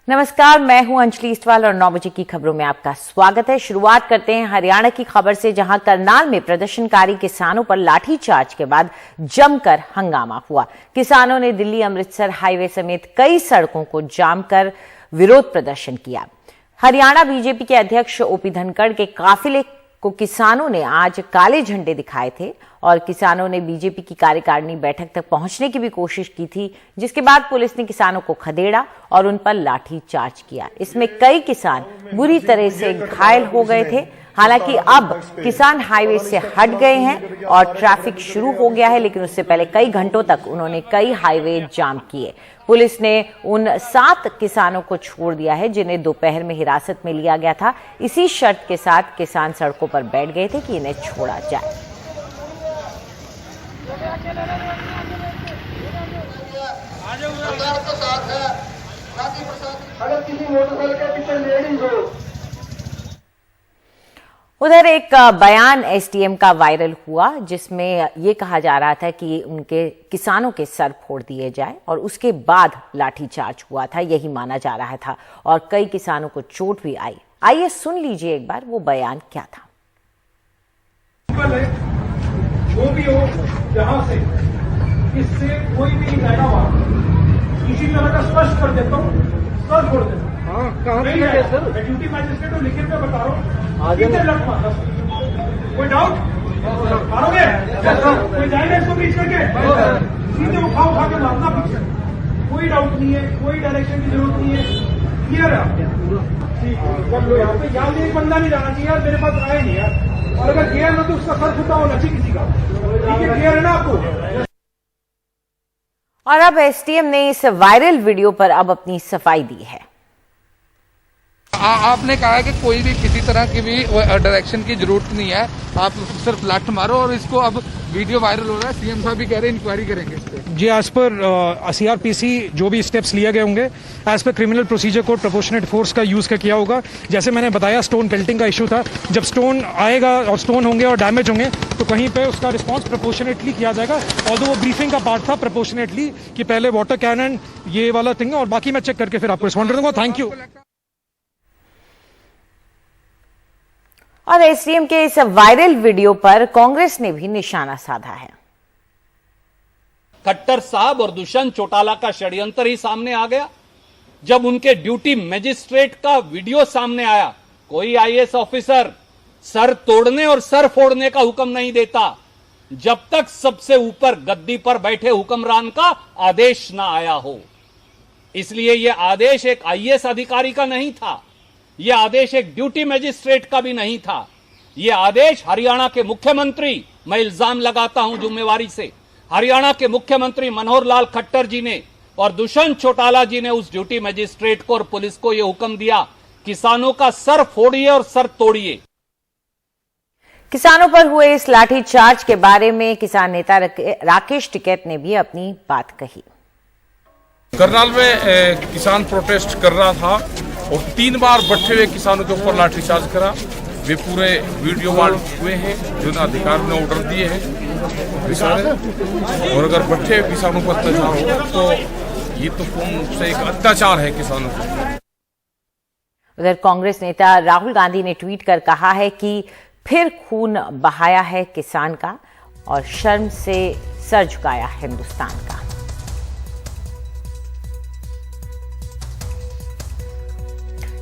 नमस्कार, मैं हूं अंजलि इस्टवाल और 9 बजे की खबरों में आपका स्वागत है। शुरुआत करते हैं हरियाणा की खबर से, जहां करनाल में प्रदर्शनकारी किसानों पर लाठीचार्ज के बाद जमकर हंगामा हुआ। किसानों ने दिल्ली अमृतसर हाईवे समेत कई सड़कों को जाम कर विरोध प्रदर्शन किया। हरियाणा बीजेपी के अध्यक्ष ओपी धनखड़ के काफिले को किसानों ने आज काले झंडे दिखाए थे और किसानों ने बीजेपी की कार्यकारिणी बैठक तक पहुंचने की भी कोशिश की थी, जिसके बाद पुलिस ने किसानों को खदेड़ा और उन पर लाठीचार्ज किया। इसमें कई किसान बुरी तरह से घायल हो गए थे। हालांकि अब किसान हाईवे से हट गए हैं और ट्रैफिक शुरू हो गया है, लेकिन उससे पहले कई घंटों तक उन्होंने कई हाईवे जाम किए। पुलिस ने उन 7 किसानों को छोड़ दिया है जिन्हें दोपहर में हिरासत में लिया गया था। इसी शर्त के साथ किसान सड़कों पर बैठ गए थे कि इन्हें छोड़ा जाए। अगर किसी मोटरसाइकिल के पीछे लेडीज हो। उधर एक बयान एसडीएम का वायरल हुआ, जिसमें यह कहा जा रहा था कि उनके किसानों के सर फोड़ दिए जाए और उसके बाद लाठीचार्ज हुआ था, यही माना जा रहा था और कई किसानों को चोट भी आई। आइए सुन लीजिए एक बार वो बयान क्या था। जो भी हो, जहां से इससे कोई भी किसी तरह का स्पष्ट कर देता हूँ, सर छोड़ देता हूँ। सर मैं ड्यूटी मैजिस्ट्रेट को लिखित में बता रहा हूँ। कोई डाउट मारोगे? कोई जाएगा इसको बीच करके सीधे उठा के मारना पीछे। कोई डाउट नहीं है, कोई डायरेक्शन की जरूरत नहीं है। क्लियर है आपके? ठीक है। यहाँ पे यहाँ एक बंदा नहीं जाना चाहिए यार, मेरे पास आए नहीं यार। और अगर गया ना तो उसका सर फुटा होना चाहिए किसी का। ठीक है, क्लियर है ना आपको? और अब एसडीएम ने इस वायरल वीडियो पर अब अपनी सफाई दी है। आपने कहा है कि कोई भी किसी तरह की भी डायरेक्शन की जरूरत नहीं है, आप सिर्फ लाठ मारो और इसको अब वीडियो वायरल हो रहा है। सीएम साहब भी कह रहे हैं इंक्वायरी करेंगे इस पे। जी, एज पर सीआरपीसी जो भी स्टेप्स लिए गए होंगे, एज पर criminal procedure code proportionate force का यूज किया होगा। जैसे मैंने बताया, स्टोन पेल्टिंग का इशू था। जब स्टोन आएगा और स्टोन होंगे और डैमेज होंगे तो कहीं पे उसका रिस्पांस प्रोपोर्शनेटली किया जाएगा। ऑल्दो वो ब्रीफिंग का पार्ट था प्रोपोर्शनेटली कि पहले वाटर कैनन ये वाला थिंग है, और बाकी मैं चेक करके फिर आपको रिस्पॉन्ड कर दूंगा। Thank you. और एसडीएम के इस वायरल वीडियो पर कांग्रेस ने भी निशाना साधा है। खट्टर साहब और दुष्यंत चौटाला का षड्यंत्र ही सामने आ गया। जब उनके ड्यूटी मजिस्ट्रेट का वीडियो सामने आया, कोई आईएएस ऑफिसर सर तोड़ने और सर फोड़ने का हुक्म नहीं देता जब तक सबसे ऊपर गद्दी पर बैठे हुक्मरान का आदेश ना आया हो। इसलिए यह आदेश एक आईएएस अधिकारी का नहीं था, यह आदेश एक ड्यूटी मजिस्ट्रेट का भी नहीं था। यह आदेश हरियाणा के मुख्यमंत्री, मैं इल्जाम लगाता हूं जिम्मेवारी से, हरियाणा के मुख्यमंत्री मनोहर लाल खट्टर जी ने और दुष्यंत चौटाला जी ने उस ड्यूटी मजिस्ट्रेट को और पुलिस को यह हुक्म दिया, किसानों का सर फोड़िए और सर तोड़िए। किसानों पर हुए इस लाठीचार्ज के बारे में किसान नेता राकेश टिकैत ने भी अपनी बात कही। करनाल में किसान प्रोटेस्ट कर रहा था और 3 बार बैठे हुए किसानों के ऊपर लाठीचार्ज करा। वे पूरे वीडियो वायरल हुए हैं, जो अधिकारियों ने ऑर्डर दिए हैं। और अगर बैठे हुए किसानों पर अत्याचार हो तो ये तो कौन से एक अत्याचार है किसानों पर। उधर कांग्रेस नेता राहुल गांधी ने ट्वीट कर कहा है कि फिर खून बहाया है किसान का और शर्म से सर झुकाया हिंदुस्तान का।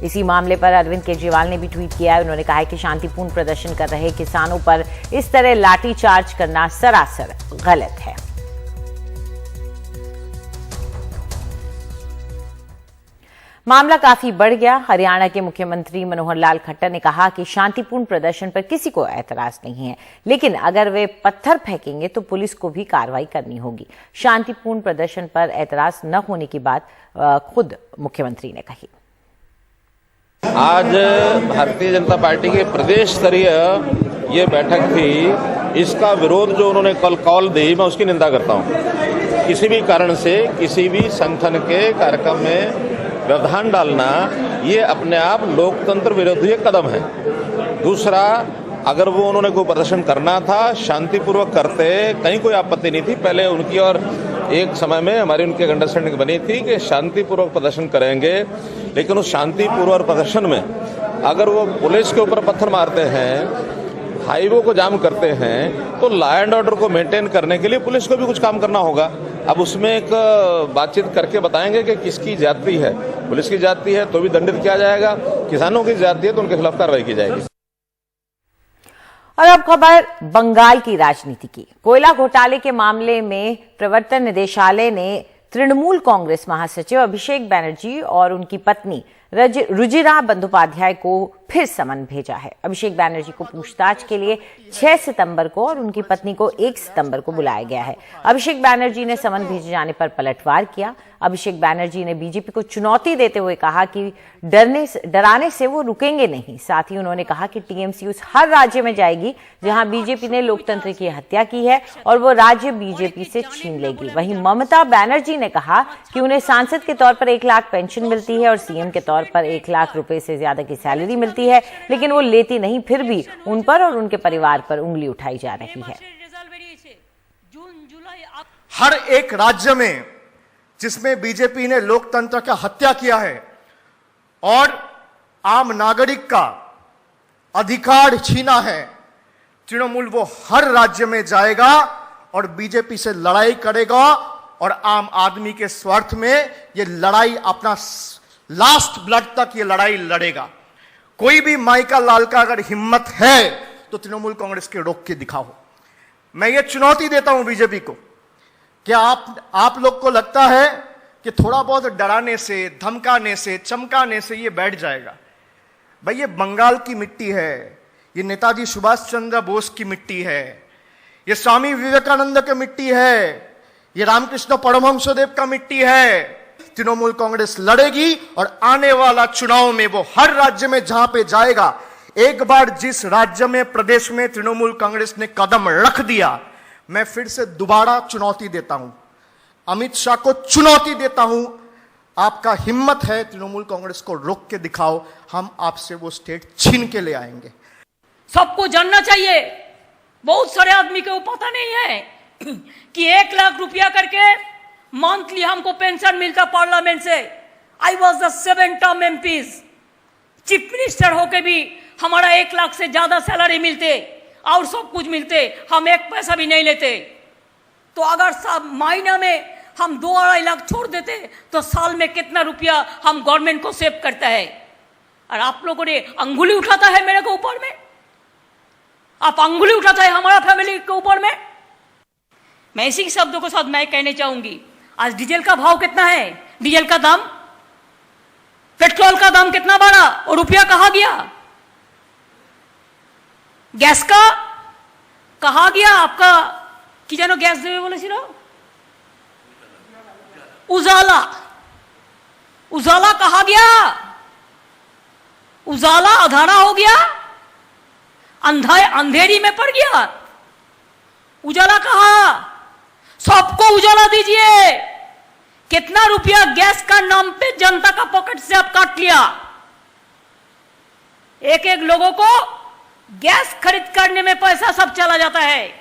इसी मामले पर अरविंद केजरीवाल ने भी ट्वीट किया है। उन्होंने कहा है कि शांतिपूर्ण प्रदर्शन कर रहे किसानों पर इस तरह लाठीचार्ज करना सरासर गलत है। मामला काफी बढ़ गया। हरियाणा के मुख्यमंत्री मनोहर लाल खट्टर ने कहा कि शांतिपूर्ण प्रदर्शन पर किसी को ऐतराज नहीं है, लेकिन अगर वे पत्थर फेंकेंगे तो पुलिस को भी कार्रवाई करनी होगी। शांतिपूर्ण प्रदर्शन पर ऐतराज न होने की बात खुद मुख्यमंत्री ने कही। आज भारतीय जनता पार्टी के प्रदेश स्तरीय ये बैठक थी, इसका विरोध जो उन्होंने कल कॉल दी, मैं उसकी निंदा करता हूँ। किसी भी कारण से किसी भी संगठन के कार्यक्रम में व्यवधान डालना ये अपने आप लोकतंत्र विरोधी कदम है। दूसरा, अगर वो उन्होंने कोई प्रदर्शन करना था शांतिपूर्वक करते, कहीं कोई आपत्ति नहीं थी। पहले उनकी और एक समय में हमारी उनकी अंडरस्टैंडिंग बनी थी कि शांतिपूर्वक प्रदर्शन करेंगे, लेकिन उस शांतिपूर्वक प्रदर्शन में अगर वो पुलिस के ऊपर पत्थर मारते हैं, हाईवे को जाम करते हैं, तो लॉ एंड ऑर्डर को मेंटेन करने के लिए पुलिस को भी कुछ काम करना होगा। अब उसमें एक बातचीत करके बताएंगे कि किसकी ज्यादती है। पुलिस की ज्यादती है तो भी दंडित किया जाएगा, किसानों की ज्यादती है तो उनके खिलाफ कार्रवाई की जाएगी। और अब खबर बंगाल की राजनीति की। कोयला घोटाले के मामले में प्रवर्तन निदेशालय ने तृणमूल कांग्रेस महासचिव अभिषेक बैनर्जी और उनकी पत्नी रुजिरा बंदोपाध्याय को फिर समन भेजा है। अभिषेक बैनर्जी को पूछताछ के लिए 6 सितंबर को और उनकी पत्नी को 1 सितंबर को बुलाया गया है। अभिषेक बैनर्जी ने समन भेजे जाने पर पलटवार किया। अभिषेक बैनर्जी ने बीजेपी को चुनौती देते हुए कहा कि डराने से वो रुकेंगे नहीं। साथ ही उन्होंने कहा कि टीएमसी उस हर राज्य में जाएगी जहां बीजेपी ने लोकतंत्र की हत्या की है और वो राज्य बीजेपी से छीन लेगी। वहीं ममता बनर्जी ने कहा कि उन्हें सांसद के तौर पर 1 लाख पेंशन मिलती है और सीएम के तौर पर 1 लाख रुपए से ज्यादा की सैलरी मिलती है, लेकिन वो लेती नहीं, फिर भी उन पर और उनके परिवार पर उंगली उठाई जा रही है। हर एक राज्य में जिसमें बीजेपी ने लोकतंत्र का हत्या किया है और आम नागरिक का अधिकार छीना है, तृणमूल वो हर राज्य में जाएगा और बीजेपी से लड़ाई करेगा और आम आदमी के स्वार्थ में ये लड़ाई अपना लास्ट ब्लड तक ये लड़ाई लड़ेगा। कोई भी माइका लाल का अगर हिम्मत है तो तृणमूल कांग्रेस के रोक के दिखाओ। मैं ये चुनौती देता हूं बीजेपी को, क्या आप लोग को लगता है कि थोड़ा बहुत डराने से, धमकाने से, चमकाने से ये बैठ जाएगा? भाई ये बंगाल की मिट्टी है, ये नेताजी सुभाष चंद्र बोस की मिट्टी है, ये स्वामी विवेकानंद की मिट्टी है, ये रामकृष्ण परमहंसदेव का मिट्टी है। तृणमूल कांग्रेस लड़ेगी और आने वाला चुनाव में वो हर राज्य में जहां पे जाएगा, एक बार जिस राज्य में, प्रदेश में तृणमूल कांग्रेस ने कदम रख दिया, मैं फिर से दोबारा चुनौती देता हूं, अमित शाह को चुनौती देता हूं, आपका हिम्मत है तृणमूल कांग्रेस को रोक के दिखाओ, हम आपसे वो स्टेट छीन के ले आएंगे। सबको जानना चाहिए, बहुत सारे आदमी को पता नहीं है कि 1 लाख रुपया करके मंथली हमको पेंशन मिलता पार्लियामेंट से। I was the 7 term MPs, chief minister होके भी हमारा 1 लाख से ज्यादा सैलरी मिलते और सब कुछ मिलते, हम 1 पैसा भी नहीं लेते। तो अगर सब महीना में हम 2-2.5 लाख छोड़ देते तो साल में कितना रुपया हम गवर्नमेंट को सेव करता है। और आप लोगों ने अंगुली उठाता है मेरे को ऊपर में, आप अंगुली उठाता है हमारा फैमिली के ऊपर में। मैं इसी शब्दों के साथ मैं कहना चाहूंगी, आज डीजल का भाव कितना है, डीजल का दाम, पेट्रोल का दाम कितना बढ़ा और रुपया कहां गया, गैस का कहा गया आपका कि जानो गैस देवे बोले ছিল उजाला, उजाला कहा गया, उजाला अधारा हो गया, अंधेरी में पड़ गया। उजाला कहा, सबको उजाला दीजिए। कितना रुपया गैस का नाम पे जनता का पॉकेट से आप काट लिया। एक एक लोगों को गैस खरीद करने में पैसा सब चला जाता है।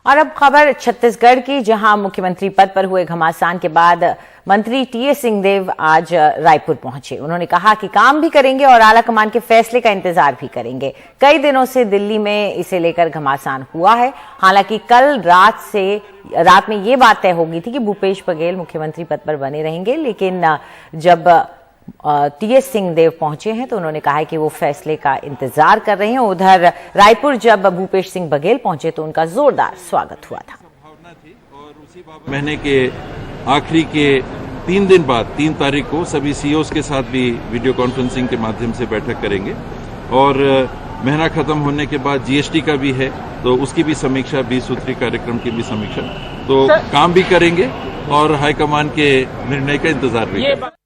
और अब खबर छत्तीसगढ़ की, जहां मुख्यमंत्री पद पर हुए घमासान के बाद मंत्री टीएस सिंहदेव आज रायपुर पहुंचे। उन्होंने कहा कि काम भी करेंगे और आलाकमान के फैसले का इंतजार भी करेंगे। कई दिनों से दिल्ली में इसे लेकर घमासान हुआ है। हालांकि कल रात में ये बात तय हो गई थी कि भूपेश बघेल मुख्यमंत्री पद पर बने रहेंगे, लेकिन जब टीएस सिंहदेव पहुंचे हैं तो उन्होंने कहा है कि वो फैसले का इंतजार कर रहे हैं। उधर रायपुर जब भूपेश सिंह बघेल पहुंचे तो उनका जोरदार स्वागत हुआ था। महीने के आखिरी के 3 दिन बाद 3 तारीख को सभी सीईओज के साथ भी वीडियो कॉन्फ्रेंसिंग के माध्यम से बैठक करेंगे और महीना खत्म होने के बाद जीएसटी का भी है तो उसकी भी समीक्षा, 20 सूत्री कार्यक्रम की भी समीक्षा, तो काम भी करेंगे और हाईकमान के निर्णय का इंतजार भी करेंगे।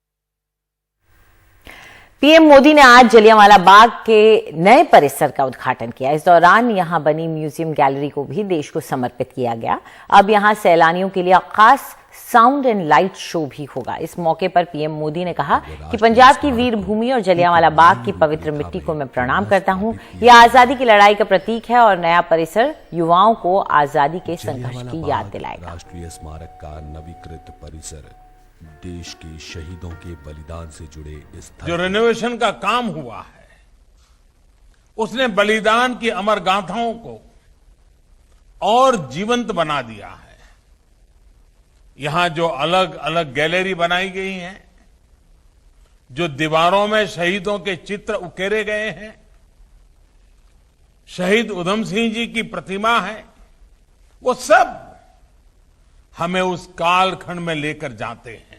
पीएम मोदी ने आज जलियांवाला बाग के नए परिसर का उद्घाटन किया। इस दौरान यहां बनी म्यूजियम गैलरी को भी देश को समर्पित किया गया। अब यहां सैलानियों के लिए खास साउंड एंड लाइट शो भी होगा। इस मौके पर पीएम मोदी ने कहा कि पंजाब की वीर भूमि और जलियांवाला बाग की पवित्र मिट्टी को मैं प्रणाम करता हूं। यह आजादी की लड़ाई का प्रतीक है और नया परिसर युवाओं को आजादी के संघर्ष की याद दिलाएगा। राष्ट्रीय स्मारक का नवीकृत परिसर देश के शहीदों के बलिदान से जुड़े इस जो रेनोवेशन का काम हुआ है, उसने बलिदान की अमर गाथाओं को और जीवंत बना दिया है। यहां जो अलग अलग गैलरी बनाई गई हैं, जो दीवारों में शहीदों के चित्र उकेरे गए हैं, शहीद उधम सिंह जी की प्रतिमा है, वो सब हमें उस कालखंड में लेकर जाते हैं।